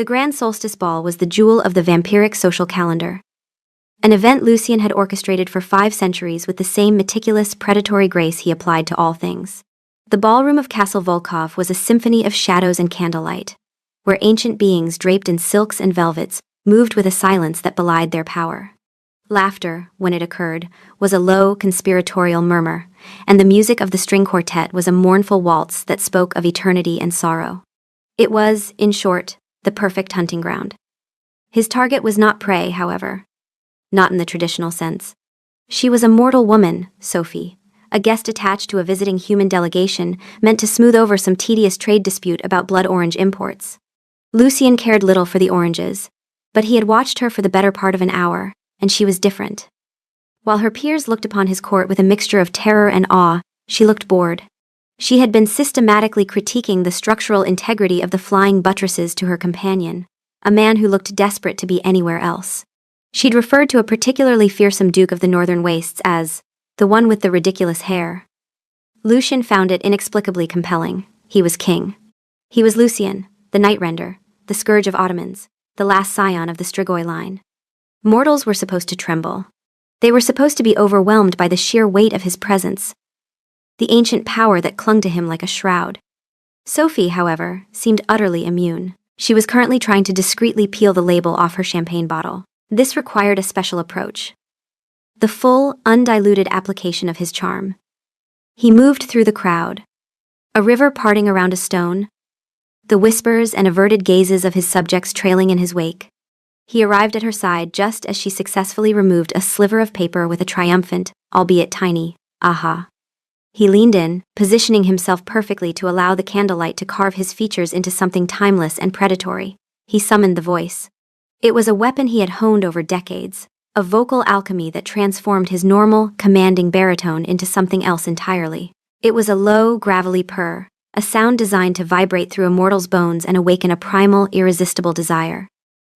The Grand Solstice Ball was the jewel of the vampiric social calendar. An event Lucian had orchestrated for 5 centuries with the same meticulous, predatory grace he applied to all things. The ballroom of Castle Volkov was a symphony of shadows and candlelight, where ancient beings draped in silks and velvets moved with a silence that belied their power. Laughter, when it occurred, was a low, conspiratorial murmur, and the music of the string quartet was a mournful waltz that spoke of eternity and sorrow. It was, in short, the perfect hunting ground. His target was not prey, however. Not in the traditional sense. She was a mortal woman, Sophie, a guest attached to a visiting human delegation meant to smooth over some tedious trade dispute about blood orange imports. Lucian cared little for the oranges, but he had watched her for the better part of an hour, and she was different. While her peers looked upon his court with a mixture of terror and awe, she looked bored. She had been systematically critiquing the structural integrity of the flying buttresses to her companion, a man who looked desperate to be anywhere else. She'd referred to a particularly fearsome duke of the northern wastes as the one with the ridiculous hair. Lucian found it inexplicably compelling. He was king. He was Lucian, the night-render, the scourge of Ottomans, the last scion of the Strigoi line. Mortals were supposed to tremble. They were supposed to be overwhelmed by the sheer weight of his presence, the ancient power that clung to him like a shroud. Sophie, however, seemed utterly immune. She was currently trying to discreetly peel the label off her champagne bottle. This required a special approach. The full, undiluted application of his charm. He moved through the crowd. A river parting around a stone. The whispers and averted gazes of his subjects trailing in his wake. He arrived at her side just as she successfully removed a sliver of paper with a triumphant, albeit tiny, aha. He leaned in, positioning himself perfectly to allow the candlelight to carve his features into something timeless and predatory. He summoned the voice. It was a weapon he had honed over decades, a vocal alchemy that transformed his normal, commanding baritone into something else entirely. It was a low, gravelly purr, a sound designed to vibrate through a mortal's bones and awaken a primal, irresistible desire.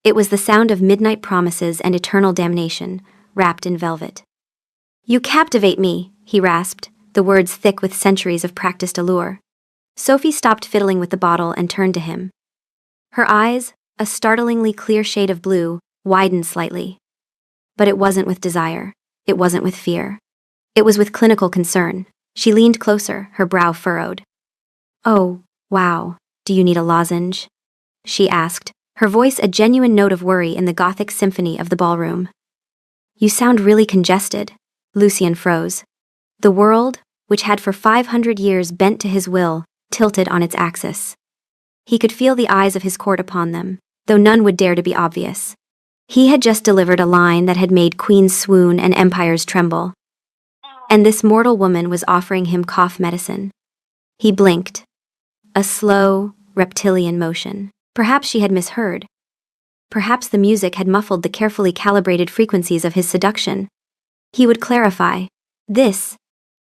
It was the sound of midnight promises and eternal damnation, wrapped in velvet. "You captivate me," he rasped, the words thick with centuries of practiced allure. Sophie stopped fiddling with the bottle and turned to him. Her eyes, a startlingly clear shade of blue, widened slightly. But it wasn't with desire. It wasn't with fear. It was with clinical concern. She leaned closer, her brow furrowed. "Oh, wow, do you need a lozenge?" she asked, her voice a genuine note of worry in the Gothic symphony of the ballroom. "You sound really congested." Lucian froze. The world, which had for 500 years bent to his will, tilted on its axis. He could feel the eyes of his court upon them, though none would dare to be obvious. He had just delivered a line that had made queens swoon and empires tremble. And this mortal woman was offering him cough medicine. He blinked. A slow, reptilian motion. Perhaps she had misheard. Perhaps the music had muffled the carefully calibrated frequencies of his seduction. He would clarify. "This,"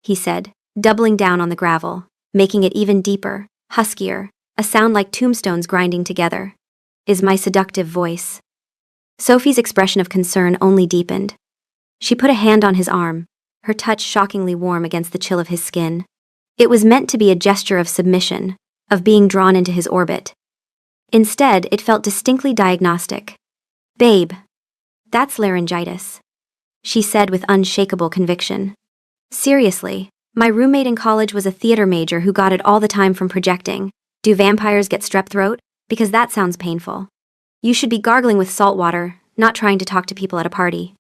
he said, doubling down on the gravel, making it even deeper, huskier, a sound like tombstones grinding together, "is my seductive voice." Sophie's expression of concern only deepened. She put a hand on his arm, her touch shockingly warm against the chill of his skin. It was meant to be a gesture of submission, of being drawn into his orbit. Instead, it felt distinctly diagnostic. "Babe, that's laryngitis," she said with unshakable conviction. "Seriously, my roommate in college was a theater major who got it all the time from projecting. Do vampires get strep throat? Because that sounds painful. You should be gargling with salt water, not trying to talk to people at a party."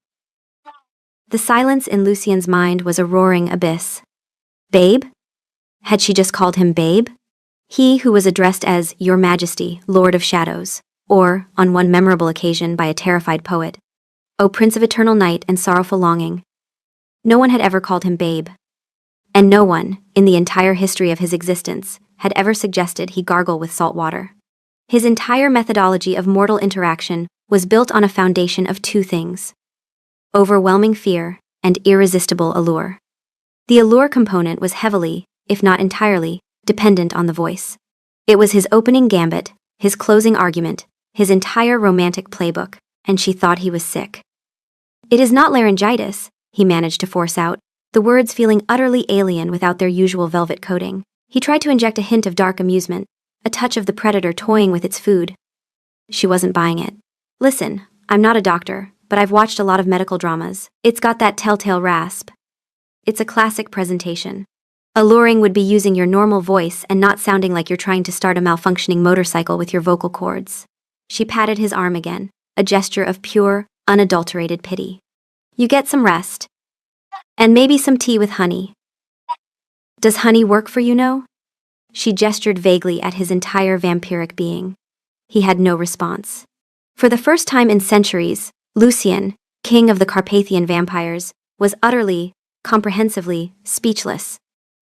The silence in Lucian's mind was a roaring abyss. Babe? Had she just called him Babe? He who was addressed as Your Majesty, Lord of Shadows, or, on one memorable occasion by a terrified poet, O Prince of Eternal Night and Sorrowful Longing. No one had ever called him Babe. And no one, in the entire history of his existence, had ever suggested he gargle with salt water. His entire methodology of mortal interaction was built on a foundation of 2 things: overwhelming fear and irresistible allure. The allure component was heavily, if not entirely, dependent on the voice. It was his opening gambit, his closing argument, his entire romantic playbook, and she thought he was sick. "It is not laryngitis," he managed to force out, the words feeling utterly alien without their usual velvet coating. He tried to inject a hint of dark amusement, a touch of the predator toying with its food. She wasn't buying it. Listen, I'm not a doctor, but I've watched a lot of medical dramas. It's got that telltale rasp. It's a classic presentation. Alluring would be using your normal voice and not sounding like you're trying to start a malfunctioning motorcycle with your vocal cords. She patted his arm again, a gesture of pure, unadulterated pity. You get some rest. And maybe some tea with honey. Does honey work for you, no? She gestured vaguely at his entire vampiric being. He had no response. For the first time in centuries, Lucian, king of the Carpathian vampires, was utterly, comprehensively, speechless.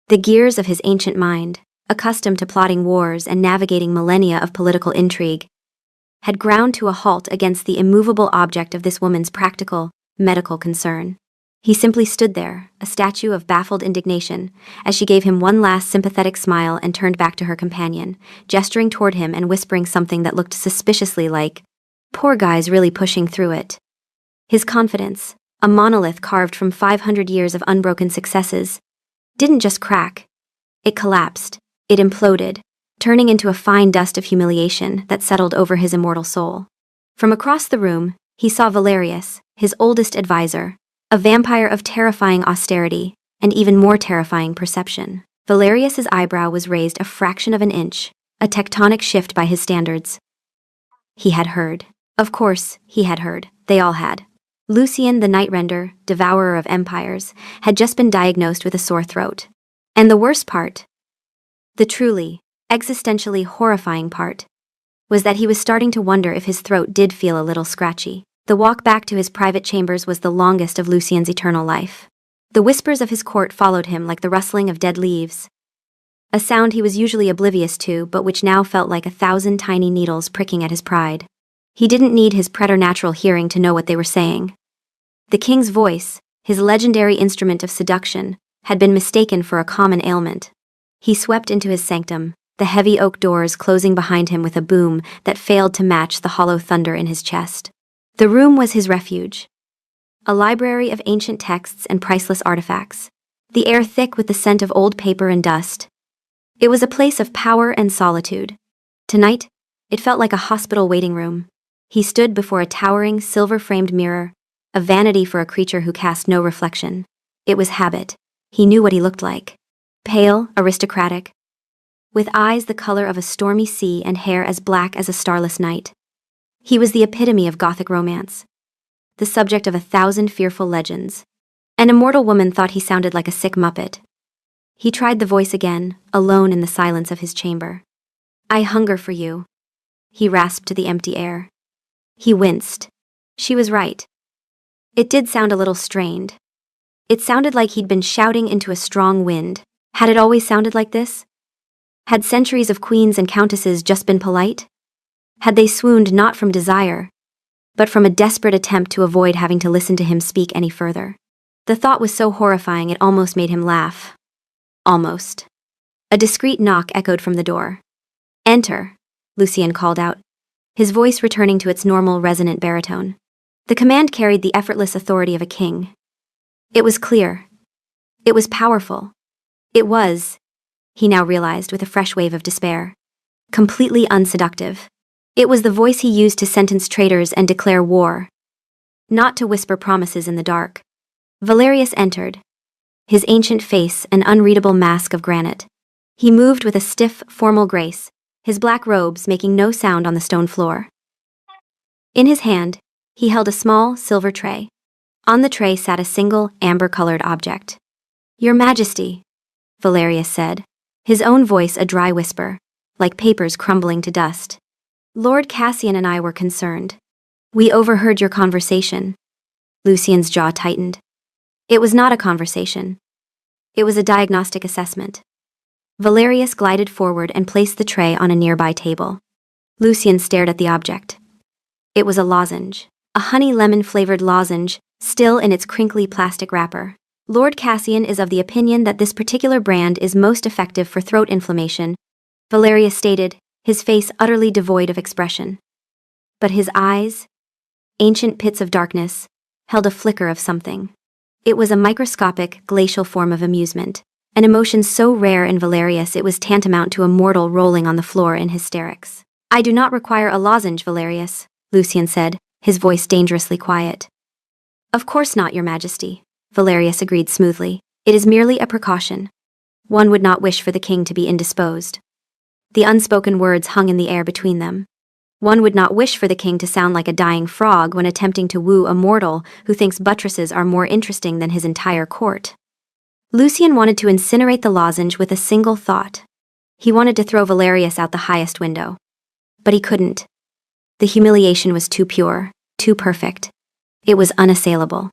The gears of his ancient mind, accustomed to plotting wars and navigating millennia of political intrigue, had ground to a halt against the immovable object of this woman's practical, medical concern. He simply stood there, a statue of baffled indignation, as she gave him one last sympathetic smile and turned back to her companion, gesturing toward him and whispering something that looked suspiciously like, "Poor guy's really pushing through it." His confidence, a monolith carved from 500 years of unbroken successes, didn't just crack. It collapsed. It imploded, turning into a fine dust of humiliation that settled over his immortal soul. From across the room, he saw Valerius, his oldest advisor, a vampire of terrifying austerity and even more terrifying perception. Valerius's eyebrow was raised a fraction of an inch, a tectonic shift by his standards. He had heard. Of course, he had heard. They all had. Lucian the Nightrender, devourer of empires, had just been diagnosed with a sore throat. And the worst part, the truly, existentially horrifying part, was that he was starting to wonder if his throat did feel a little scratchy. The walk back to his private chambers was the longest of Lucian's eternal life. The whispers of his court followed him like the rustling of dead leaves, a sound he was usually oblivious to but which now felt like 1,000 tiny needles pricking at his pride. He didn't need his preternatural hearing to know what they were saying. The king's voice, his legendary instrument of seduction, had been mistaken for a common ailment. He swept into his sanctum, the heavy oak doors closing behind him with a boom that failed to match the hollow thunder in his chest. The room was his refuge. A library of ancient texts and priceless artifacts, the air thick with the scent of old paper and dust. It was a place of power and solitude. Tonight, it felt like a hospital waiting room. He stood before a towering, silver-framed mirror, a vanity for a creature who cast no reflection. It was habit. He knew what he looked like. Pale, aristocratic, with eyes the color of a stormy sea and hair as black as a starless night. He was the epitome of Gothic romance, the subject of 1,000 fearful legends. An immortal woman thought he sounded like a sick muppet. He tried the voice again, alone in the silence of his chamber. "I hunger for you," he rasped to the empty air. He winced. She was right. It did sound a little strained. It sounded like he'd been shouting into a strong wind. Had it always sounded like this? Had centuries of queens and countesses just been polite? Had they swooned not from desire, but from a desperate attempt to avoid having to listen to him speak any further? The thought was so horrifying it almost made him laugh. Almost. A discreet knock echoed from the door. "Enter," Lucian called out, his voice returning to its normal resonant baritone. The command carried the effortless authority of a king. It was clear. It was powerful. It was, he now realized with a fresh wave of despair, completely unseductive. It was the voice he used to sentence traitors and declare war, not to whisper promises in the dark. Valerius entered, his ancient face an unreadable mask of granite. He moved with a stiff, formal grace, his black robes making no sound on the stone floor. In his hand, he held a small, silver tray. On the tray sat a single, amber-colored object. "Your Majesty," Valerius said, his own voice a dry whisper, like papers crumbling to dust. "Lord Cassian and I were concerned. We overheard your conversation." Lucian's jaw tightened. It was not a conversation. It was a diagnostic assessment. Valerius glided forward and placed the tray on a nearby table. Lucian stared at the object. It was a lozenge, a honey-lemon-flavored lozenge, still in its crinkly plastic wrapper. "Lord Cassian is of the opinion that this particular brand is most effective for throat inflammation," Valerius stated, his face utterly devoid of expression. But his eyes, ancient pits of darkness, held a flicker of something. It was a microscopic, glacial form of amusement, an emotion so rare in Valerius it was tantamount to a mortal rolling on the floor in hysterics. I do not require a lozenge, Valerius, Lucian said, his voice dangerously quiet. Of course not, Your Majesty, Valerius agreed smoothly. It is merely a precaution. One would not wish for the king to be indisposed. The unspoken words hung in the air between them. One would not wish for the king to sound like a dying frog when attempting to woo a mortal who thinks buttresses are more interesting than his entire court. Lucian wanted to incinerate the lozenge with a single thought. He wanted to throw Valerius out the highest window. But he couldn't. The humiliation was too pure, too perfect. It was unassailable.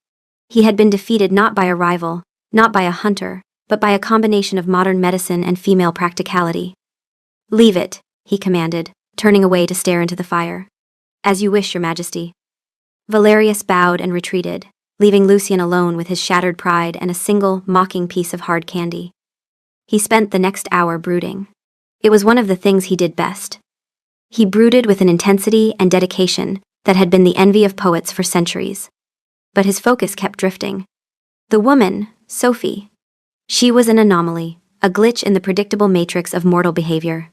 He had been defeated not by a rival, not by a hunter, but by a combination of modern medicine and female practicality. Leave it, he commanded, turning away to stare into the fire. As you wish, Your Majesty. Valerius bowed and retreated, leaving Lucian alone with his shattered pride and a single, mocking piece of hard candy. He spent the next hour brooding. It was one of the things he did best. He brooded with an intensity and dedication that had been the envy of poets for centuries. But his focus kept drifting. The woman, Sophie. She was an anomaly, a glitch in the predictable matrix of mortal behavior.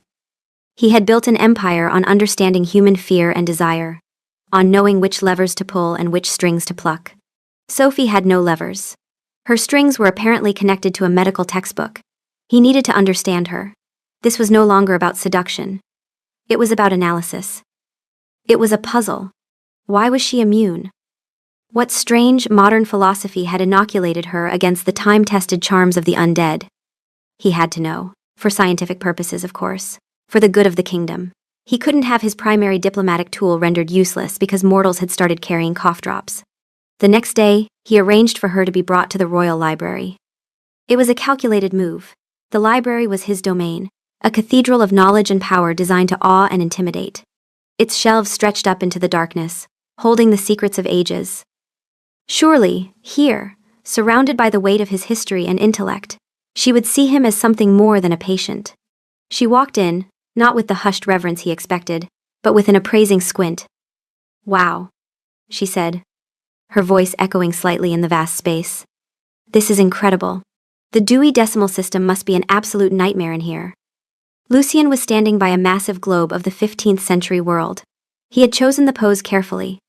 He had built an empire on understanding human fear and desire, on knowing which levers to pull and which strings to pluck. Sophie had no levers. Her strings were apparently connected to a medical textbook. He needed to understand her. This was no longer about seduction. It was about analysis. It was a puzzle. Why was she immune? What strange, modern philosophy had inoculated her against the time-tested charms of the undead? He had to know. For scientific purposes, of course. For the good of the kingdom. He couldn't have his primary diplomatic tool rendered useless because mortals had started carrying cough drops. The next day, he arranged for her to be brought to the royal library. It was a calculated move. The library was his domain, a cathedral of knowledge and power designed to awe and intimidate. Its shelves stretched up into the darkness, holding the secrets of ages. Surely, here, surrounded by the weight of his history and intellect, she would see him as something more than a patient. She walked in, not with the hushed reverence he expected, but with an appraising squint. Wow, she said, her voice echoing slightly in the vast space. This is incredible. The Dewey Decimal System must be an absolute nightmare in here. Lucian was standing by a massive globe of the 15th century world. He had chosen the pose carefully.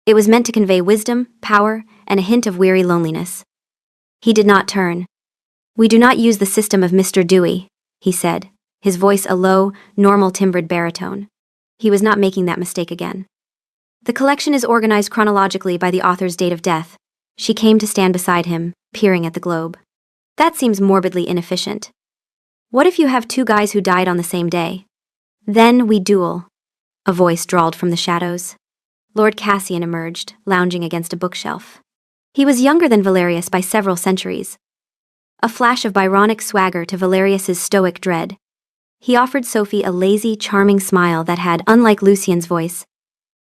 It was meant to convey wisdom, power, and a hint of weary loneliness. He did not turn. We do not use the system of Mr. Dewey, he said, his voice a low, normal timbred baritone. He was not making that mistake again. The collection is organized chronologically by the author's date of death. She came to stand beside him, peering at the globe. That seems morbidly inefficient. What if you have two guys who died on the same day? Then we duel. A voice drawled from the shadows. Lord Cassian emerged, lounging against a bookshelf. He was younger than Valerius by several centuries. A flash of Byronic swagger to Valerius's stoic dread. He offered Sophie a lazy, charming smile that had, unlike Lucian's voice,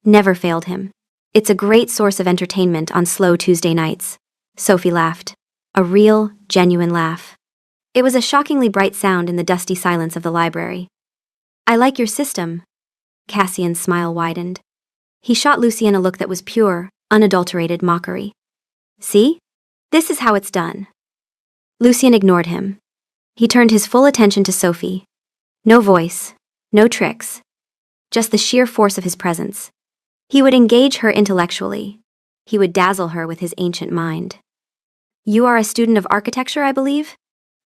never failed him. It's a great source of entertainment on slow Tuesday nights. Sophie laughed. A real, genuine laugh. It was a shockingly bright sound in the dusty silence of the library. I like your system. Cassian's smile widened. He shot Lucian a look that was pure, unadulterated mockery. See? This is how it's done. Lucian ignored him. He turned his full attention to Sophie. No voice, no tricks. Just the sheer force of his presence. He would engage her intellectually. He would dazzle her with his ancient mind. You are a student of architecture, I believe?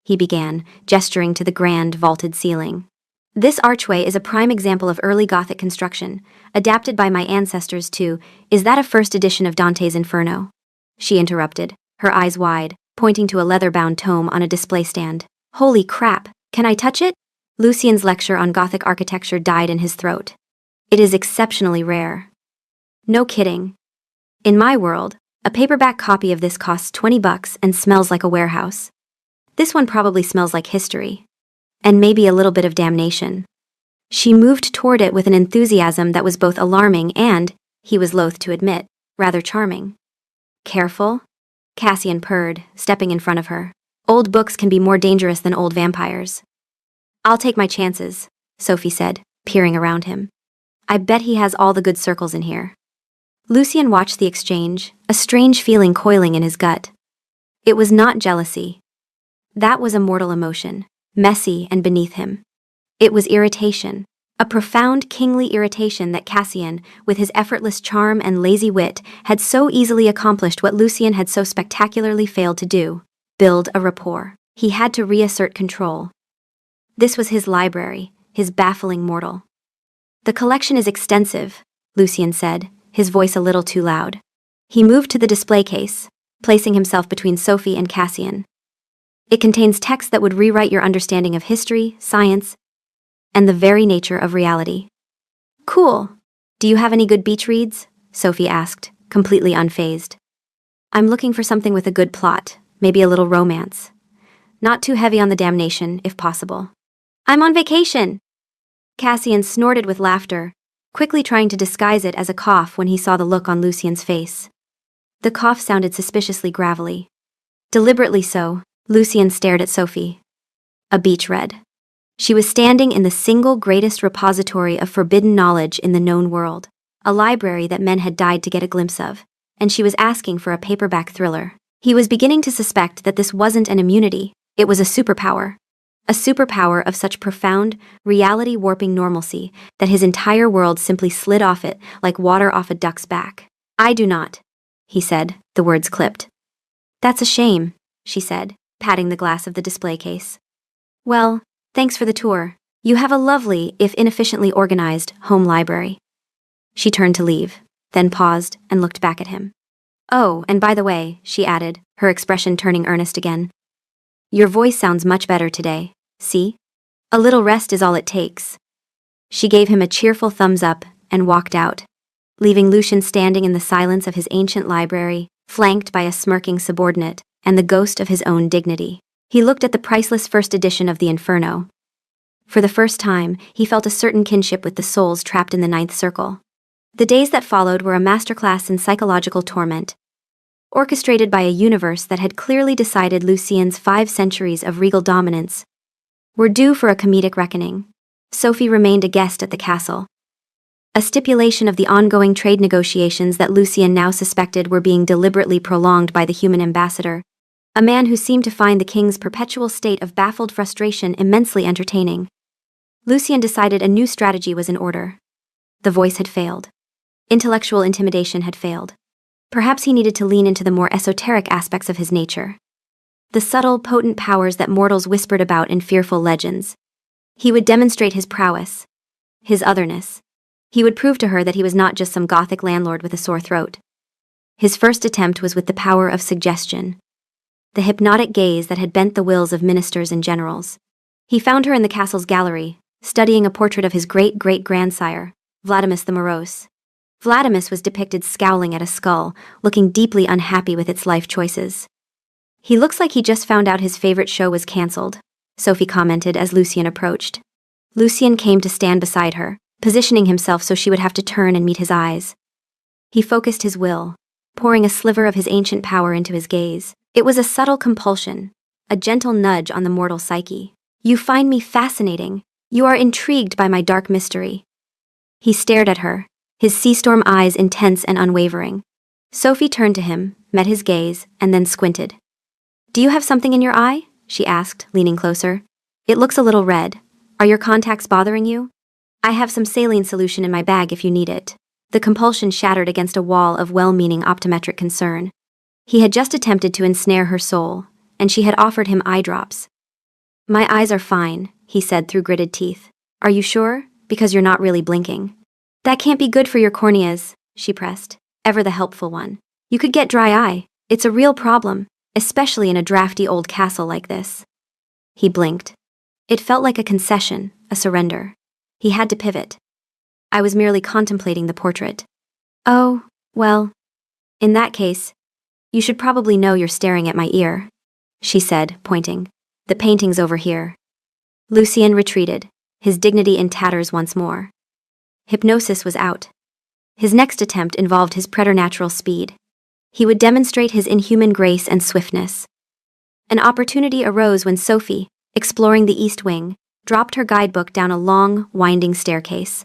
He began, gesturing to the grand, vaulted ceiling. This archway is a prime example of early Gothic construction, adapted by my ancestors to, is that a first edition of Dante's Inferno? She interrupted, her eyes wide, pointing to a leather-bound tome on a display stand. Holy crap, can I touch it? Lucian's lecture on Gothic architecture died in his throat. It is exceptionally rare. No kidding. In my world, a paperback copy of this costs $20 and smells like a warehouse. This one probably smells like history. And maybe a little bit of damnation. She moved toward it with an enthusiasm that was both alarming and, he was loath to admit, rather charming. Careful? Cassian purred, stepping in front of her. Old books can be more dangerous than old vampires. I'll take my chances, Sophie said, peering around him. I bet he has all the good circles in here. Lucian watched the exchange, a strange feeling coiling in his gut. It was not jealousy. That was a mortal emotion, messy and beneath him. It was irritation, A profound kingly irritation that Cassian, with his effortless charm and lazy wit, had so easily accomplished what Lucian had so spectacularly failed to do: build a rapport. He had to reassert control. This was his library, his baffling mortal. "The collection is extensive," Lucian said, his voice a little too loud. He moved to the display case, placing himself between Sophie and Cassian. "It contains texts that would rewrite your understanding of history, science, and the very nature of reality." "Cool. Do you have any good beach reads?" Sophie asked, completely unfazed. "I'm looking for something with a good plot, maybe a little romance. Not too heavy on the damnation, if possible." "I'm on vacation!" Cassian snorted with laughter, quickly trying to disguise it as a cough when he saw the look on Lucian's face. The cough sounded suspiciously gravelly. Deliberately so, Lucian stared at Sophie. A beach read. She was standing in the single greatest repository of forbidden knowledge in the known world, a library that men had died to get a glimpse of, and she was asking for a paperback thriller. He was beginning to suspect that this wasn't an immunity, it was a superpower. A superpower of such profound, reality-warping normalcy that his entire world simply slid off it like water off a duck's back. "I do not," he said, the words clipped. "That's a shame," she said, patting the glass of the display case. "Well, thanks for the tour. You have a lovely, if inefficiently organized, home library." She turned to leave, then paused and looked back at him. "Oh, and by the way," she added, her expression turning earnest again, "your voice sounds much better today. See? A little rest is all it takes." She gave him a cheerful thumbs up and walked out, leaving Lucian standing in the silence of his ancient library, flanked by a smirking subordinate and the ghost of his own dignity. He looked at the priceless first edition of the Inferno. For the first time, he felt a certain kinship with the souls trapped in the Ninth Circle. The days that followed were a masterclass in psychological torment, orchestrated by a universe that had clearly decided Lucian's 5 centuries of regal dominance were due for a comedic reckoning. Sophie remained a guest at the castle. A stipulation of the ongoing trade negotiations that Lucian now suspected were being deliberately prolonged by the human ambassador, a man who seemed to find the king's perpetual state of baffled frustration immensely entertaining. Lucian decided a new strategy was in order. The voice had failed. Intellectual intimidation had failed. Perhaps he needed to lean into the more esoteric aspects of his nature. The subtle, potent powers that mortals whispered about in fearful legends. He would demonstrate his prowess, his otherness. He would prove to her that he was not just some gothic landlord with a sore throat. His first attempt was with the power of suggestion, the hypnotic gaze that had bent the wills of ministers and generals. He found her in the castle's gallery, studying a portrait of his great-great-grandsire, Vladimis the Morose. Vladimis was depicted scowling at a skull, looking deeply unhappy with its life choices. "He looks like he just found out his favorite show was cancelled," Sophie commented as Lucian approached. Lucian came to stand beside her, positioning himself so she would have to turn and meet his eyes. He focused his will, pouring a sliver of his ancient power into his gaze. It was a subtle compulsion, a gentle nudge on the mortal psyche. "You find me fascinating. You are intrigued by my dark mystery." He stared at her, his sea-storm eyes intense and unwavering. Sophie turned to him, met his gaze, and then squinted. "Do you have something in your eye?" she asked, leaning closer. "It looks a little red. Are your contacts bothering you?" "I have some saline solution in my bag if you need it." The compulsion shattered against a wall of well-meaning optometric concern. He had just attempted to ensnare her soul, and she had offered him eye drops. "My eyes are fine," he said through gritted teeth. "Are you sure? Because you're not really blinking." "That can't be good for your corneas," she pressed, ever the helpful one. "You could get dry eye. It's a real problem, especially in a drafty old castle like this." He blinked. It felt like a concession, a surrender. He had to pivot. "I was merely contemplating the portrait." "Oh, well, in that case, you should probably know you're staring at my ear," she said, pointing. "The painting's over here." Lucian retreated, his dignity in tatters once more. Hypnosis was out. His next attempt involved his preternatural speed. He would demonstrate his inhuman grace and swiftness. An opportunity arose when Sophie, exploring the East Wing, dropped her guidebook down a long, winding staircase.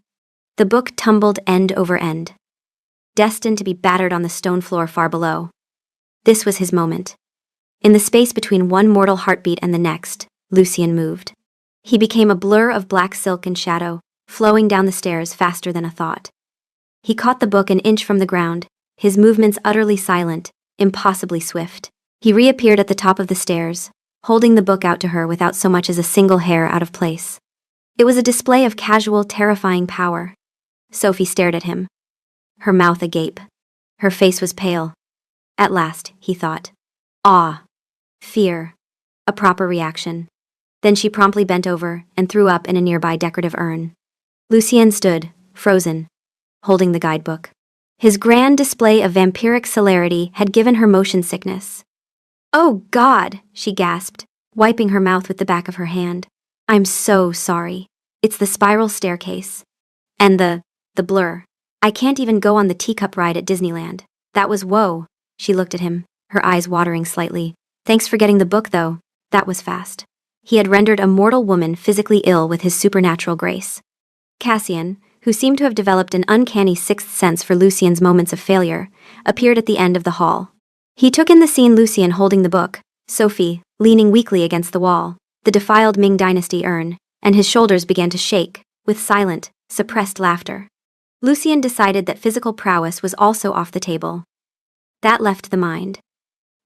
The book tumbled end over end, destined to be battered on the stone floor far below. This was his moment. In the space between one mortal heartbeat and the next, Lucian moved. He became a blur of black silk and shadow, flowing down the stairs faster than a thought. He caught the book an inch from the ground, his movements utterly silent, impossibly swift. He reappeared at the top of the stairs, holding the book out to her without so much as a single hair out of place. It was a display of casual, terrifying power. Sophie stared at him, her mouth agape. Her face was pale. At last, he thought. Awe. Fear. A proper reaction. Then she promptly bent over and threw up in a nearby decorative urn. Lucien stood, frozen, holding the guidebook. His grand display of vampiric celerity had given her motion sickness. "Oh, God," she gasped, wiping her mouth with the back of her hand. "I'm so sorry. It's the spiral staircase. And the blur. I can't even go on the teacup ride at Disneyland. That was whoa." She looked at him, her eyes watering slightly. "Thanks for getting the book, though. That was fast." He had rendered a mortal woman physically ill with his supernatural grace. Cassian, who seemed to have developed an uncanny sixth sense for Lucien's moments of failure, appeared at the end of the hall. He took in the scene: Lucien holding the book, Sophie leaning weakly against the wall, the defiled Ming Dynasty urn, and his shoulders began to shake, with silent, suppressed laughter. Lucien decided that physical prowess was also off the table. That left the mind.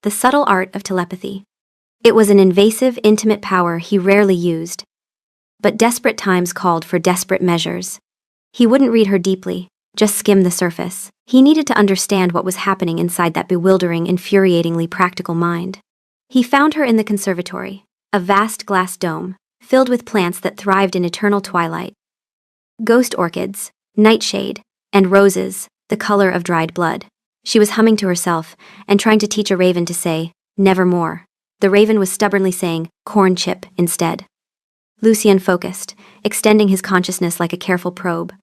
The subtle art of telepathy. It was an invasive, intimate power he rarely used. But desperate times called for desperate measures. He wouldn't read her deeply, just skim the surface. He needed to understand what was happening inside that bewildering, infuriatingly practical mind. He found her in the conservatory, a vast glass dome, filled with plants that thrived in eternal twilight. Ghost orchids, nightshade, and roses, the color of dried blood. She was humming to herself and trying to teach a raven to say, "Nevermore." The raven was stubbornly saying, "Corn chip," instead. Lucien focused, extending his consciousness like a careful probe.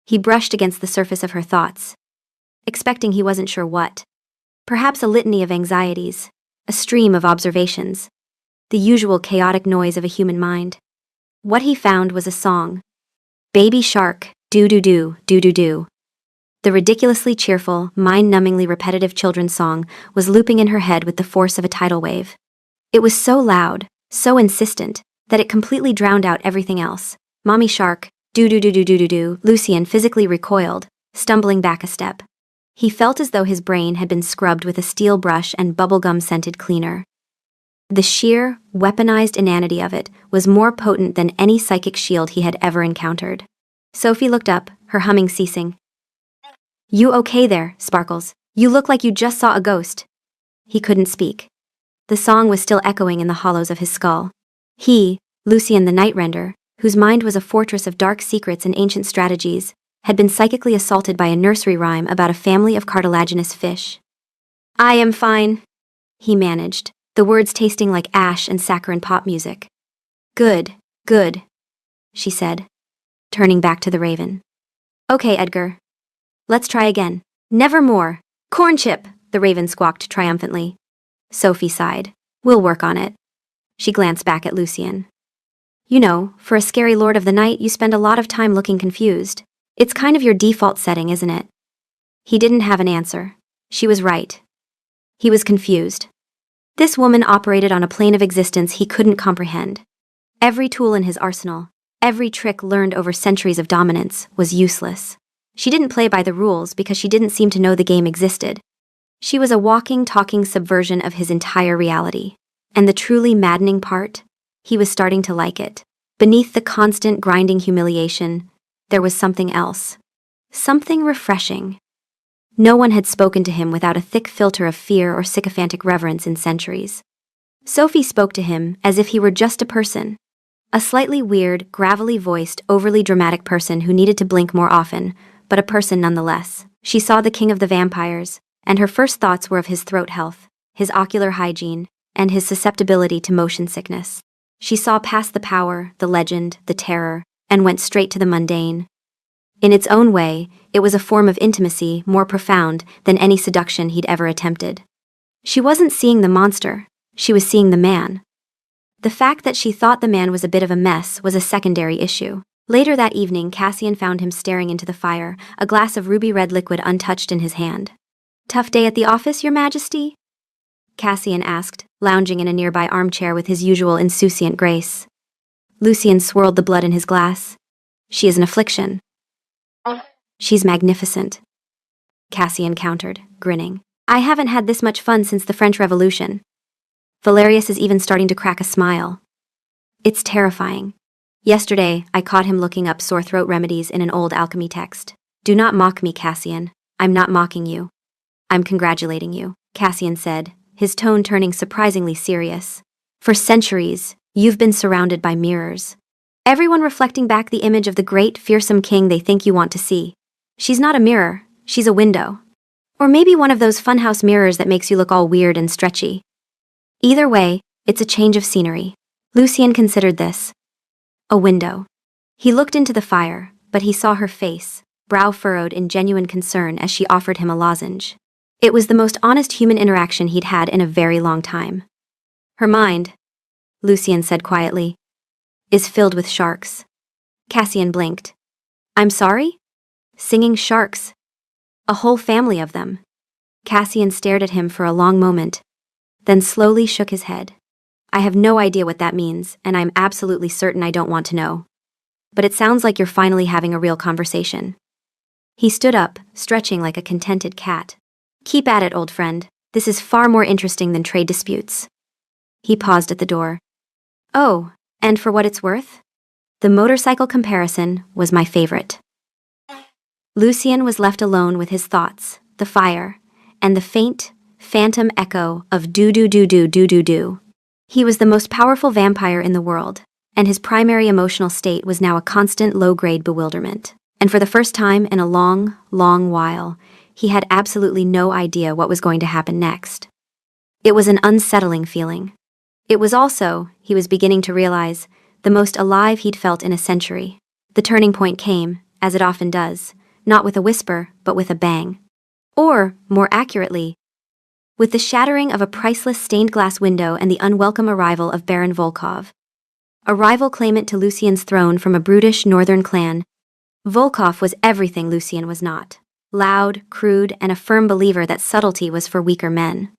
He brushed against the surface of her thoughts, expecting he wasn't sure what. Perhaps a litany of anxieties, a stream of observations, the usual chaotic noise of a human mind. What he found was a song. Baby shark, do-do-do, do-do-do. The ridiculously cheerful, mind-numbingly repetitive children's song was looping in her head with the force of a tidal wave. It was so loud, so insistent, that it completely drowned out everything else. Mommy shark, do-do-do-do-do-do-do. Lucien physically recoiled, stumbling back a step. He felt as though his brain had been scrubbed with a steel brush and bubblegum-scented cleaner. The sheer, weaponized inanity of it was more potent than any psychic shield he had ever encountered. Sophie looked up, her humming ceasing. "You okay there, Sparkles? You look like you just saw a ghost." He couldn't speak. The song was still echoing in the hollows of his skull. He, Lucien the Nightrender, whose mind was a fortress of dark secrets and ancient strategies, had been psychically assaulted by a nursery rhyme about a family of cartilaginous fish. "I am fine," he managed, the words tasting like ash and saccharine pop music. "Good, good," she said, turning back to the raven. "Okay, Edgar. Let's try again." "Nevermore. Corn chip," the raven squawked triumphantly. Sophie sighed. "We'll work on it." She glanced back at Lucien. "You know, for a scary lord of the night, you spend a lot of time looking confused. It's kind of your default setting, isn't it?" He didn't have an answer. She was right. He was confused. This woman operated on a plane of existence he couldn't comprehend. Every tool in his arsenal, every trick learned over centuries of dominance, was useless. She didn't play by the rules because she didn't seem to know the game existed. She was a walking, talking subversion of his entire reality. And the truly maddening part? He was starting to like it. Beneath the constant grinding humiliation, there was something else. Something refreshing. No one had spoken to him without a thick filter of fear or sycophantic reverence in centuries. Sophie spoke to him as if he were just a person. A slightly weird, gravelly-voiced, overly dramatic person who needed to blink more often, but a person nonetheless. She saw the king of the vampires, and her first thoughts were of his throat health, his ocular hygiene, and his susceptibility to motion sickness. She saw past the power, the legend, the terror, and went straight to the mundane. In its own way, it was a form of intimacy more profound than any seduction he'd ever attempted. She wasn't seeing the monster, she was seeing the man. The fact that she thought the man was a bit of a mess was a secondary issue. Later that evening, Cassian found him staring into the fire, a glass of ruby-red liquid untouched in his hand. "Tough day at the office, Your Majesty?" Cassian asked, lounging in a nearby armchair with his usual insouciant grace. Lucien swirled the blood in his glass. She is an affliction. She's magnificent, Cassian countered, grinning. I haven't had this much fun since the French Revolution. Valerius is even starting to crack a smile. It's terrifying. Yesterday, I caught him looking up sore throat remedies in an old alchemy text. Do not mock me, Cassian. I'm not mocking you. I'm congratulating you, Cassian said, his tone turning surprisingly serious. For centuries, you've been surrounded by mirrors. Everyone reflecting back the image of the great, fearsome king they think you want to see. She's not a mirror, she's a window. Or maybe one of those funhouse mirrors that makes you look all weird and stretchy. Either way, it's a change of scenery. Lucien considered this. A window. He looked into the fire, but he saw her face, brow furrowed in genuine concern as she offered him a lozenge. It was the most honest human interaction he'd had in a very long time. Her mind, Lucien said quietly, is filled with sharks. Cassian blinked. I'm sorry? Singing sharks. A whole family of them. Cassian stared at him for a long moment, then slowly shook his head. I have no idea what that means, and I'm absolutely certain I don't want to know. But it sounds like you're finally having a real conversation. He stood up, stretching like a contented cat. Keep at it, old friend. This is far more interesting than trade disputes. He paused at the door. Oh, and for what it's worth? The motorcycle comparison was my favorite. Lucien was left alone with his thoughts, the fire, and the faint, phantom echo of do-do-do-do-do-do-do. He was the most powerful vampire in the world, and his primary emotional state was now a constant low-grade bewilderment. And for the first time in a long, long while, he had absolutely no idea what was going to happen next. It was an unsettling feeling. It was also, he was beginning to realize, the most alive he'd felt in a century. The turning point came, as it often does, not with a whisper, but with a bang. Or, more accurately, with the shattering of a priceless stained glass window and the unwelcome arrival of Baron Volkov. A rival claimant to Lucien's throne from a brutish northern clan, Volkov was everything Lucien was not. Loud, crude, and a firm believer that subtlety was for weaker men.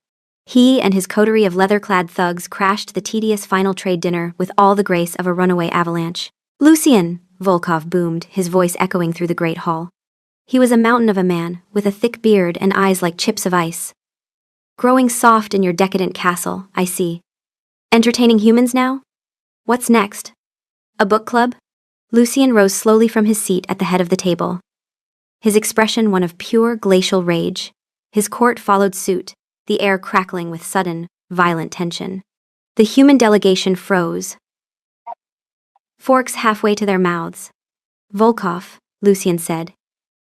He and his coterie of leather-clad thugs crashed the tedious final trade dinner with all the grace of a runaway avalanche. Lucien, Volkov boomed, his voice echoing through the great hall. He was a mountain of a man, with a thick beard and eyes like chips of ice. Growing soft in your decadent castle, I see. Entertaining humans now? What's next? A book club? Lucien rose slowly from his seat at the head of the table. His expression one of pure glacial rage. His court followed suit, the air crackling with sudden, violent tension. The human delegation froze, forks halfway to their mouths. Volkov, Lucien said,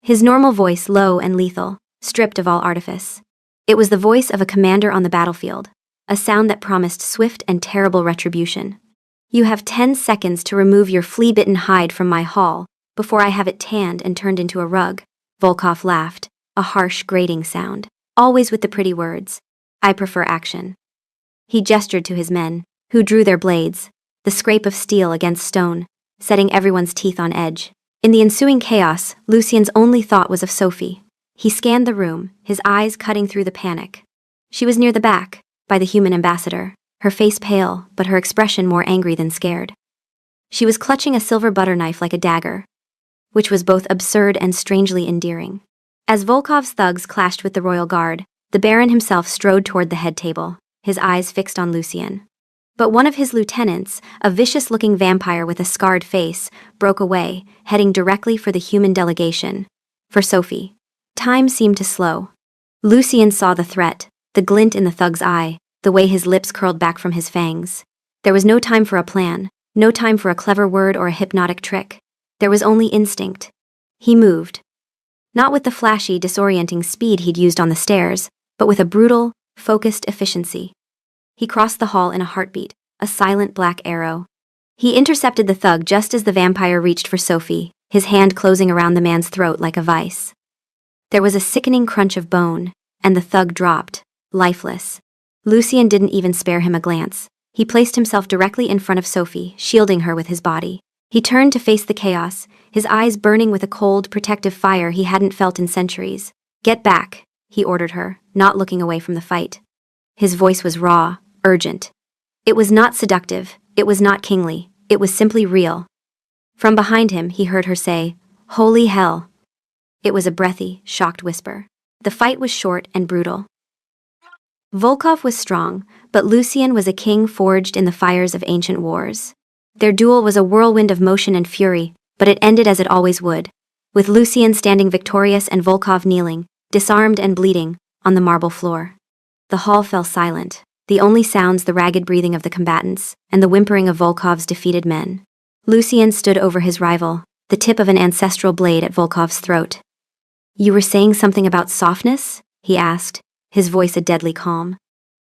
his normal voice low and lethal, stripped of all artifice. It was the voice of a commander on the battlefield, a sound that promised swift and terrible retribution. You have 10 seconds to remove your flea-bitten hide from my hall before I have it tanned and turned into a rug. Volkov laughed, a harsh, grating sound, always with the pretty words, I prefer action. He gestured to his men, who drew their blades, the scrape of steel against stone, setting everyone's teeth on edge. In the ensuing chaos, Lucien's only thought was of Sophie. He scanned the room, his eyes cutting through the panic. She was near the back, by the human ambassador, her face pale, but her expression more angry than scared. She was clutching a silver butter knife like a dagger, which was both absurd and strangely endearing. As Volkov's thugs clashed with the royal guard, the Baron himself strode toward the head table, his eyes fixed on Lucien. But one of his lieutenants, a vicious-looking vampire with a scarred face, broke away, heading directly for the human delegation. For Sophie. Time seemed to slow. Lucien saw the threat, the glint in the thug's eye, the way his lips curled back from his fangs. There was no time for a plan, no time for a clever word or a hypnotic trick. There was only instinct. He moved. Not with the flashy, disorienting speed he'd used on the stairs, but with a brutal, focused efficiency. He crossed the hall in a heartbeat, a silent black arrow. He intercepted the thug just as the vampire reached for Sophie, his hand closing around the man's throat like a vice. There was a sickening crunch of bone, and the thug dropped, lifeless. Lucien didn't even spare him a glance. He placed himself directly in front of Sophie, shielding her with his body. He turned to face the chaos, his eyes burning with a cold, protective fire he hadn't felt in centuries. Get back, he ordered her, not looking away from the fight. His voice was raw, urgent. It was not seductive, it was not kingly, it was simply real. From behind him, he heard her say, "Holy hell." It was a breathy, shocked whisper. The fight was short and brutal. Volkov was strong, but Lucian was a king forged in the fires of ancient wars. Their duel was a whirlwind of motion and fury, but it ended as it always would, with Lucian standing victorious and Volkov kneeling, disarmed and bleeding, on the marble floor. The hall fell silent, the only sounds the ragged breathing of the combatants and the whimpering of Volkov's defeated men. Lucian stood over his rival, the tip of an ancestral blade at Volkov's throat. "You were saying something about softness?" he asked, his voice a deadly calm.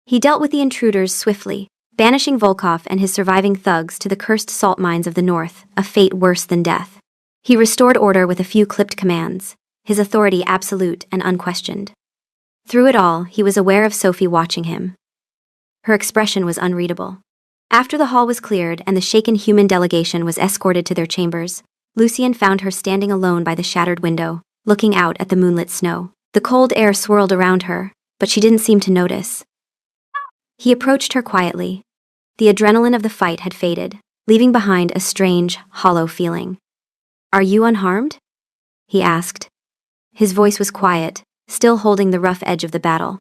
He dealt with the intruders swiftly, banishing Volkov and his surviving thugs to the cursed salt mines of the north, a fate worse than death. He restored order with a few clipped commands, his authority absolute and unquestioned. Through it all, he was aware of Sophie watching him. Her expression was unreadable. After the hall was cleared and the shaken human delegation was escorted to their chambers, Lucian found her standing alone by the shattered window, looking out at the moonlit snow. The cold air swirled around her, but she didn't seem to notice. He approached her quietly. The adrenaline of the fight had faded, leaving behind a strange, hollow feeling. "Are you unharmed?" he asked. His voice was quiet, still holding the rough edge of the battle.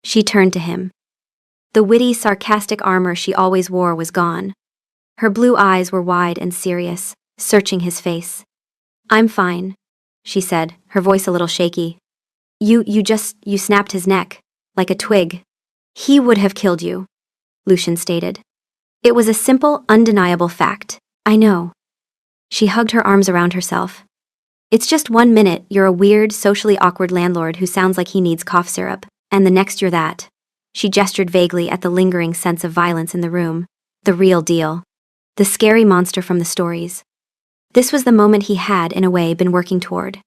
She turned to him. The witty, sarcastic armor she always wore was gone. Her blue eyes were wide and serious, searching his face. "I'm fine," she said, her voice a little shaky. You snapped his neck, like a twig." "He would have killed you," Lucian stated. It was a simple, undeniable fact. "I know." She hugged her arms around herself. "It's just 1 minute you're a weird, socially awkward landlord who sounds like he needs cough syrup, and the next you're that." She gestured vaguely at the lingering sense of violence in the room. The real deal. The scary monster from the stories. This was the moment he had, in a way, been working toward.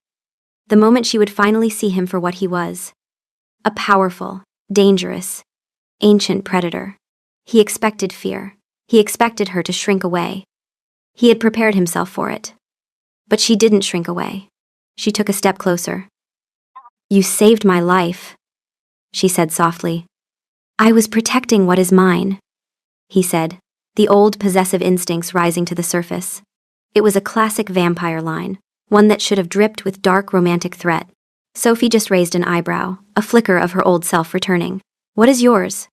The moment she would finally see him for what he was. A powerful, dangerous, ancient predator. He expected fear. He expected her to shrink away. He had prepared himself for it. But she didn't shrink away. She took a step closer. "You saved my life," she said softly. "I was protecting what is mine," he said, the old possessive instincts rising to the surface. It was a classic vampire line, one that should have dripped with dark romantic threat. Sophie just raised an eyebrow, a flicker of her old self returning. "What is yours?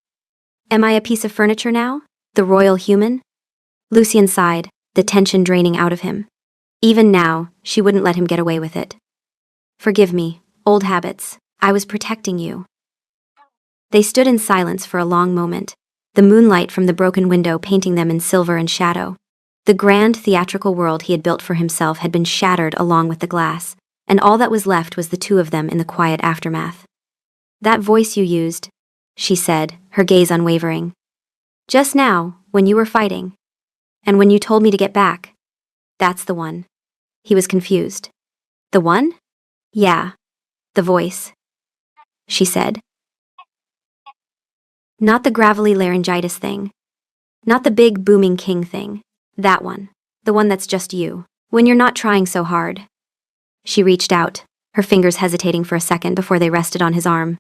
Am I a piece of furniture now? The royal human?" Lucian sighed, the tension draining out of him. Even now, she wouldn't let him get away with it. "Forgive me, old habits. I was protecting you." They stood in silence for a long moment, the moonlight from the broken window painting them in silver and shadow. The grand theatrical world he had built for himself had been shattered along with the glass, and all that was left was the two of them in the quiet aftermath. "That voice you used," she said, her gaze unwavering. "Just now, when you were fighting. And when you told me to get back. That's the one." He was confused. "The one?" "Yeah. The voice," she said. "Not the gravelly laryngitis thing. Not the big booming king thing. That one. The one that's just you. When you're not trying so hard." She reached out, her fingers hesitating for a second before they rested on his arm.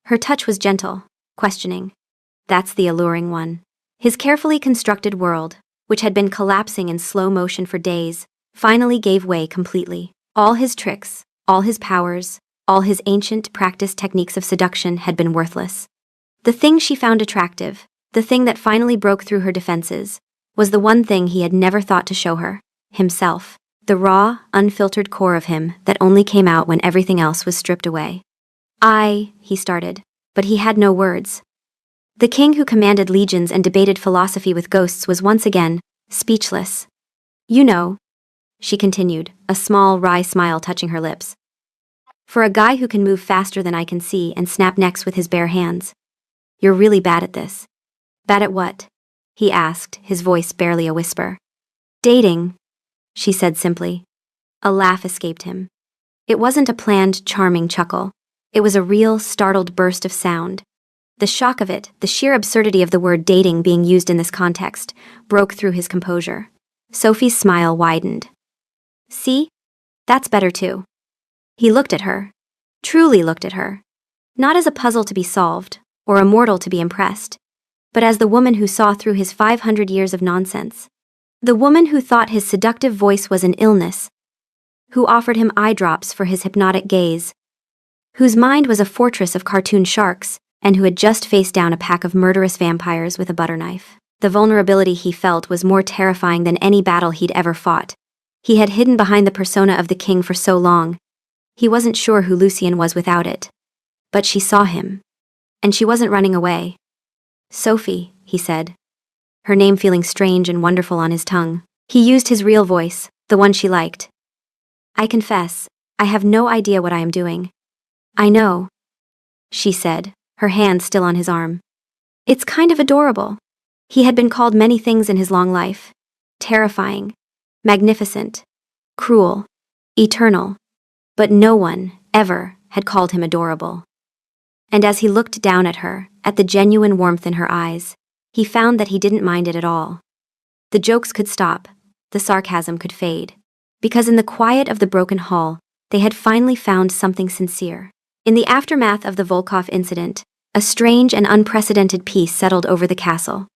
Her touch was gentle, questioning. That's the alluring one. His carefully constructed world, which had been collapsing in slow motion for days, finally gave way completely. All his tricks, all his powers, all his ancient practiced techniques of seduction had been worthless. The thing she found attractive, the thing that finally broke through her defenses, was the one thing he had never thought to show her, himself, the raw, unfiltered core of him that only came out when everything else was stripped away. He started, but he had no words. The king who commanded legions and debated philosophy with ghosts was once again speechless. "You know," she continued, a small, wry smile touching her lips. "For a guy who can move faster than I can see and snap necks with his bare hands, you're really bad at this." "Bad at what?" he asked, his voice barely a whisper. "Dating," she said simply. A laugh escaped him. It wasn't a planned, charming chuckle. It was a real, startled burst of sound. The shock of it, the sheer absurdity of the word dating being used in this context, broke through his composure. Sophie's smile widened. "See? That's better too." He looked at her. Truly looked at her. Not as a puzzle to be solved, or a mortal to be impressed, but as the woman who saw through his 500 years of nonsense. The woman who thought his seductive voice was an illness, who offered him eye drops for his hypnotic gaze, whose mind was a fortress of cartoon sharks, and who had just faced down a pack of murderous vampires with a butter knife. The vulnerability he felt was more terrifying than any battle he'd ever fought. He had hidden behind the persona of the king for so long. He wasn't sure who Lucien was without it. But she saw him. And she wasn't running away. "Sophie," he said, her name feeling strange and wonderful on his tongue. He used his real voice, the one she liked. "I confess, I have no idea what I am doing." "I know," she said, her hand still on his arm. "It's kind of adorable." He had been called many things in his long life. Terrifying, magnificent, cruel, eternal. But no one, ever, had called him adorable. And as he looked down at her, at the genuine warmth in her eyes, he found that he didn't mind it at all. The jokes could stop, the sarcasm could fade. Because in the quiet of the broken hall, they had finally found something sincere. In the aftermath of the Volkov incident, a strange and unprecedented peace settled over the castle.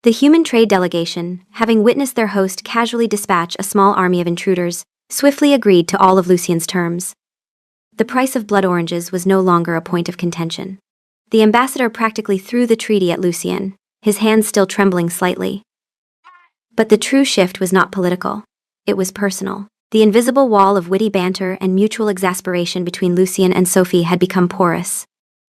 The human trade delegation, having witnessed their host casually dispatch a small army of intruders, swiftly agreed to all of Lucien's terms. The price of blood oranges was no longer a point of contention. The ambassador practically threw the treaty at Lucien, his hands still trembling slightly. But the true shift was not political. It was personal. The invisible wall of witty banter and mutual exasperation between Lucien and Sophie had become porous.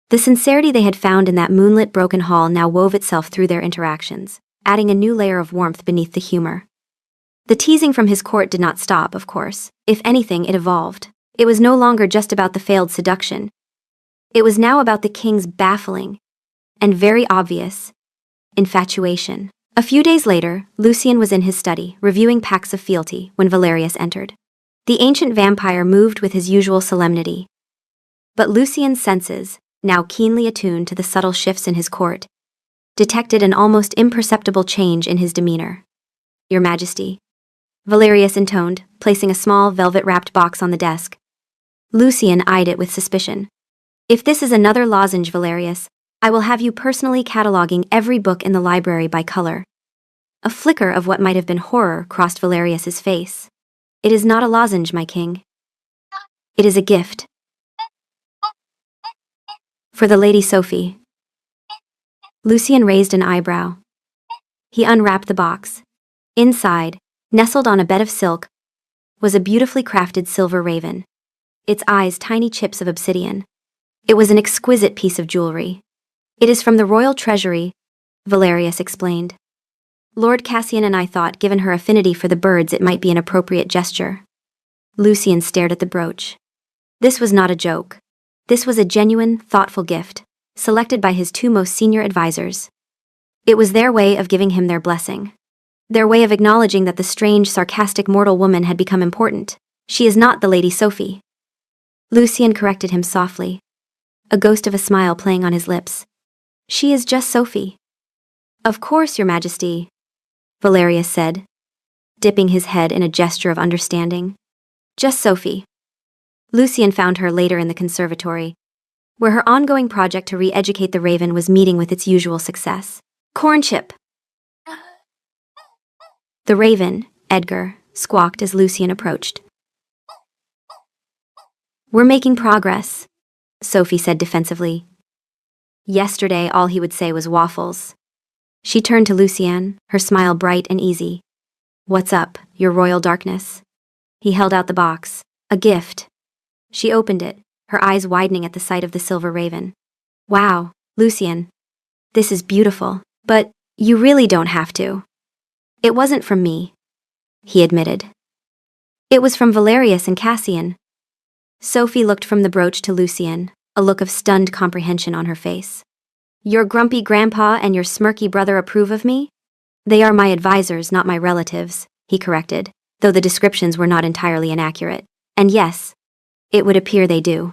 The sincerity they had found in that moonlit broken hall now wove itself through their interactions, adding a new layer of warmth beneath the humor. The teasing from his court did not stop, of course. If anything, it evolved. It was no longer just about the failed seduction. It was now about the king's baffling, and very obvious, infatuation. A few days later, Lucien was in his study, reviewing packs of fealty, when Valerius entered. The ancient vampire moved with his usual solemnity. But Lucien's senses, now keenly attuned to the subtle shifts in his court, detected an almost imperceptible change in his demeanor. "Your Majesty," Valerius intoned, placing a small velvet-wrapped box on the desk. Lucien eyed it with suspicion. "If this is another lozenge, Valerius, I will have you personally cataloging every book in the library by color." A flicker of what might have been horror crossed Valerius's face. "It is not a lozenge, my king. It is a gift. For the Lady Sophie." Lucien raised an eyebrow. He unwrapped the box. Inside, nestled on a bed of silk, was a beautifully crafted silver raven, its eyes tiny chips of obsidian. It was an exquisite piece of jewelry. "It is from the royal treasury," Valerius explained. "Lord Cassian and I thought, given her affinity for the birds, it might be an appropriate gesture." Lucien stared at the brooch. This was not a joke. This was a genuine, thoughtful gift, selected by his two most senior advisors. It was their way of giving him their blessing. Their way of acknowledging that the strange, sarcastic mortal woman had become important. "She is not the Lady Sophie." Lucien corrected him softly, a ghost of a smile playing on his lips. "She is just Sophie." "Of course, Your Majesty," Valerius said, dipping his head in a gesture of understanding. "Just Sophie." Lucien found her later in the conservatory, where her ongoing project to re-educate the raven was meeting with its usual success. "Cornchip!" The raven, Edgar, squawked as Lucien approached. "We're making progress," Sophie said defensively. Yesterday, all he would say was waffles. She turned to Lucien, her smile bright and easy. "What's up, your royal darkness?" He held out the box. "A gift." She opened it, her eyes widening at the sight of the silver raven. "Wow, Lucien. This is beautiful, but you really don't have to." "It wasn't from me," he admitted. "It was from Valerius and Cassian." Sophie looked from the brooch to Lucien, a look of stunned comprehension on her face. "Your grumpy grandpa and your smirky brother approve of me?" "They are my advisors, not my relatives," he corrected, though the descriptions were not entirely inaccurate. "And yes, it would appear they do."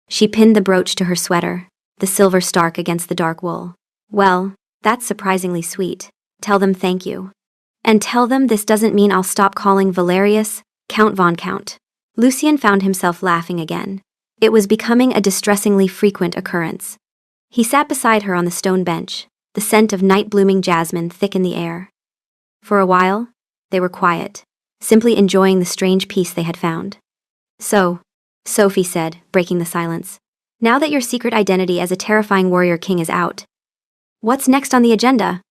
She pinned the brooch to her sweater, the silver stark against the dark wool. "Well, that's surprisingly sweet. Tell them thank you. And tell them this doesn't mean I'll stop calling Valerius Count von Count." Lucien found himself laughing again. It was becoming a distressingly frequent occurrence. He sat beside her on the stone bench, the scent of night-blooming jasmine thick in the air. For a while, They were quiet, simply enjoying the strange peace they had found. So, Sophie said, breaking the silence, now that your secret identity as a terrifying warrior king is out, what's next on the agenda?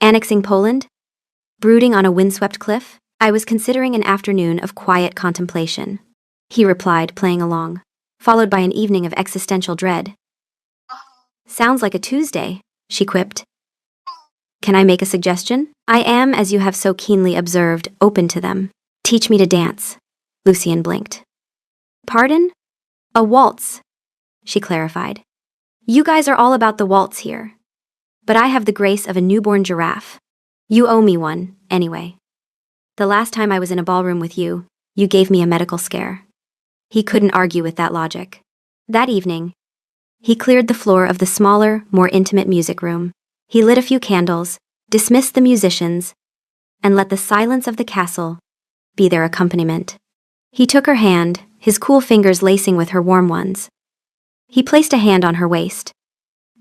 Annexing Poland? Brooding on a windswept cliff? I was considering an afternoon of quiet contemplation, he replied, playing along, followed by an evening of existential dread. Sounds like a Tuesday, she quipped. Can I make a suggestion? I am, as you have so keenly observed, open to them. Teach me to dance. Lucien blinked. Pardon? A waltz, she clarified. You guys are all about the waltz here. But I have the grace of a newborn giraffe. You owe me one, anyway. The last time I was in a ballroom with you, you gave me a medical scare. He couldn't argue with that logic. That evening, he cleared the floor of the smaller, more intimate music room. He lit a few candles, dismissed the musicians, and let the silence of the castle be their accompaniment. He took her hand, his cool fingers lacing with her warm ones. He placed a hand on her waist.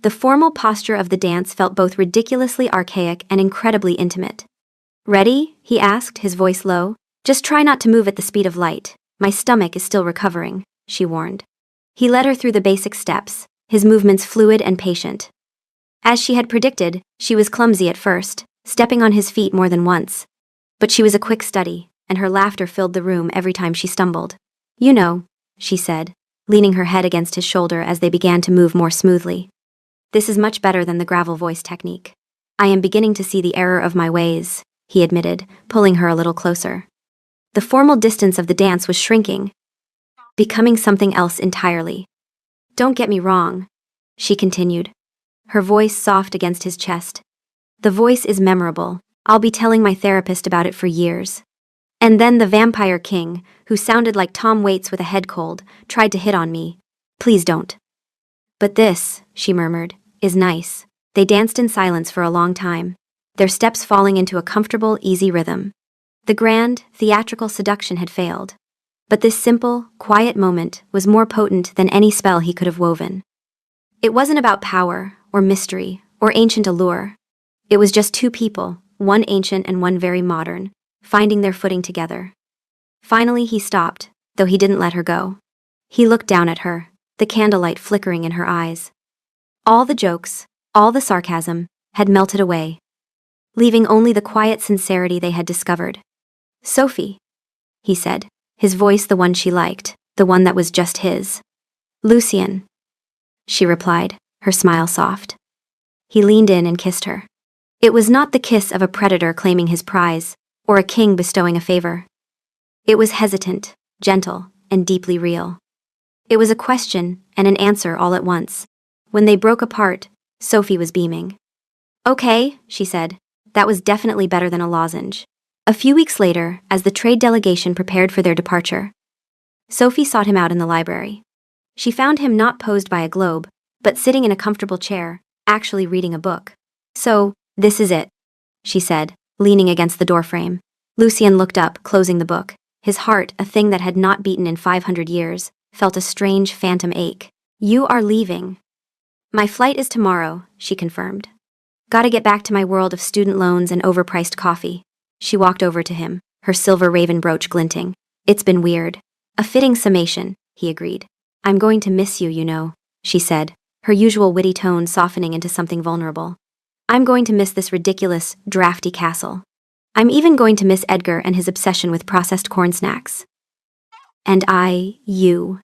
The formal posture of the dance felt both ridiculously archaic and incredibly intimate. Ready? He asked, his voice low. Just try not to move at the speed of light. My stomach is still recovering, she warned. He led her through the basic steps, his movements fluid and patient. As she had predicted, she was clumsy at first, stepping on his feet more than once. But she was a quick study, and her laughter filled the room every time she stumbled. You know, she said, leaning her head against his shoulder as they began to move more smoothly. This is much better than the gravel voice technique. I am beginning to see the error of my ways, he admitted, pulling her a little closer. The formal distance of the dance was shrinking, becoming something else entirely. Don't get me wrong, she continued, her voice soft against his chest. The voice is memorable. I'll be telling my therapist about it for years. And then the vampire king, who sounded like Tom Waits with a head cold, tried to hit on me. Please don't. But this, she murmured, is nice. They danced in silence for a long time, their steps falling into a comfortable, easy rhythm. The grand, theatrical seduction had failed. But this simple, quiet moment was more potent than any spell he could have woven. It wasn't about power, or mystery, or ancient allure. It was just two people, one ancient and one very modern, finding their footing together. Finally he stopped, though he didn't let her go. He looked down at her, the candlelight flickering in her eyes. All the jokes, all the sarcasm, had melted away, leaving only the quiet sincerity they had discovered. Sophie, he said, his voice the one she liked, the one that was just his. Lucien, she replied, her smile soft. He leaned in and kissed her. It was not the kiss of a predator claiming his prize, or a king bestowing a favor. It was hesitant, gentle, and deeply real. It was a question and an answer all at once. When they broke apart, Sophie was beaming. Okay, she said, that was definitely better than a lozenge. A few weeks later, as the trade delegation prepared for their departure, Sophie sought him out in the library. She found him not posed by a globe, but sitting in a comfortable chair, actually reading a book. So, this is it, she said, leaning against the doorframe. Lucien looked up, closing the book. His heart, a thing that had not beaten in 500 years, felt a strange phantom ache. You are leaving. My flight is tomorrow, she confirmed. Gotta get back to my world of student loans and overpriced coffee. She walked over to him, her silver raven brooch glinting. It's been weird. A fitting summation, he agreed. I'm going to miss you, you know, she said, her usual witty tone softening into something vulnerable. I'm going to miss this ridiculous, drafty castle. I'm even going to miss Edgar and his obsession with processed corn snacks. And you.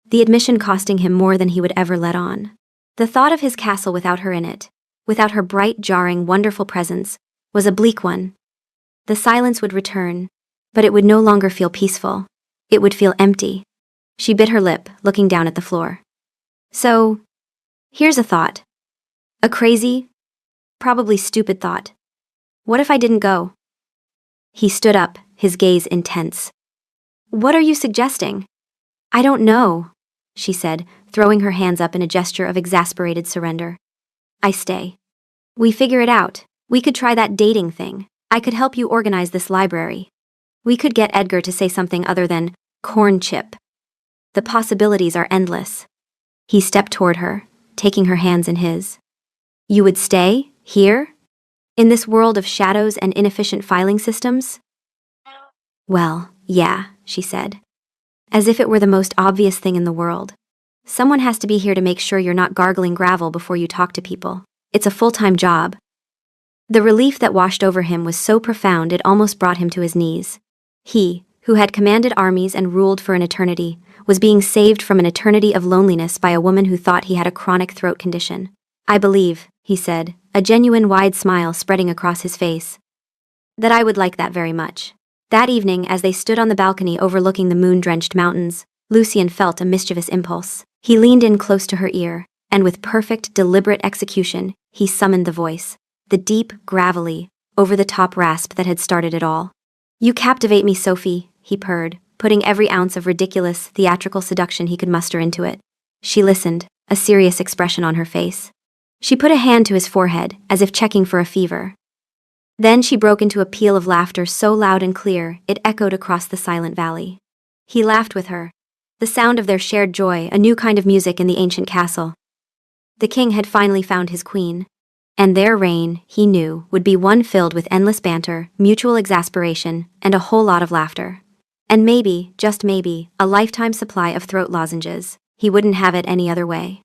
The admission costing him more than he would ever let on. The thought of his castle without her in it, without her bright, jarring, wonderful presence, was a bleak one. The silence would return, but it would no longer feel peaceful. It would feel empty. She bit her lip, looking down at the floor. So, here's a thought. A crazy, probably stupid thought. What if I didn't go? He stood up, his gaze intense. What are you suggesting? I don't know, she said, throwing her hands up in a gesture of exasperated surrender. I stay. We figure it out. We could try that dating thing. I could help you organize this library. We could get Edgar to say something other than corn chip. The possibilities are endless. He stepped toward her, taking her hands in his. You would stay? Here? In this world of shadows and inefficient filing systems? Well, yeah, she said. As if it were the most obvious thing in the world. Someone has to be here to make sure you're not gargling gravel before you talk to people. It's a full-time job. The relief that washed over him was so profound it almost brought him to his knees. He, who had commanded armies and ruled for an eternity, was being saved from an eternity of loneliness by a woman who thought he had a chronic throat condition. I believe, he said, a genuine wide smile spreading across his face, that I would like that very much. That evening, as they stood on the balcony overlooking the moon-drenched mountains, Lucien felt a mischievous impulse. He leaned in close to her ear, and with perfect, deliberate execution, he summoned the voice, the deep, gravelly, over-the-top rasp that had started it all. You captivate me, Sophie, he purred, putting every ounce of ridiculous, theatrical seduction he could muster into it. She listened, a serious expression on her face. She put a hand to his forehead, as if checking for a fever. Then she broke into a peal of laughter so loud and clear, it echoed across the silent valley. He laughed with her. The sound of their shared joy, a new kind of music in the ancient castle. The king had finally found his queen. And their reign, he knew, would be one filled with endless banter, mutual exasperation, and a whole lot of laughter. And maybe, just maybe, a lifetime supply of throat lozenges. He wouldn't have it any other way.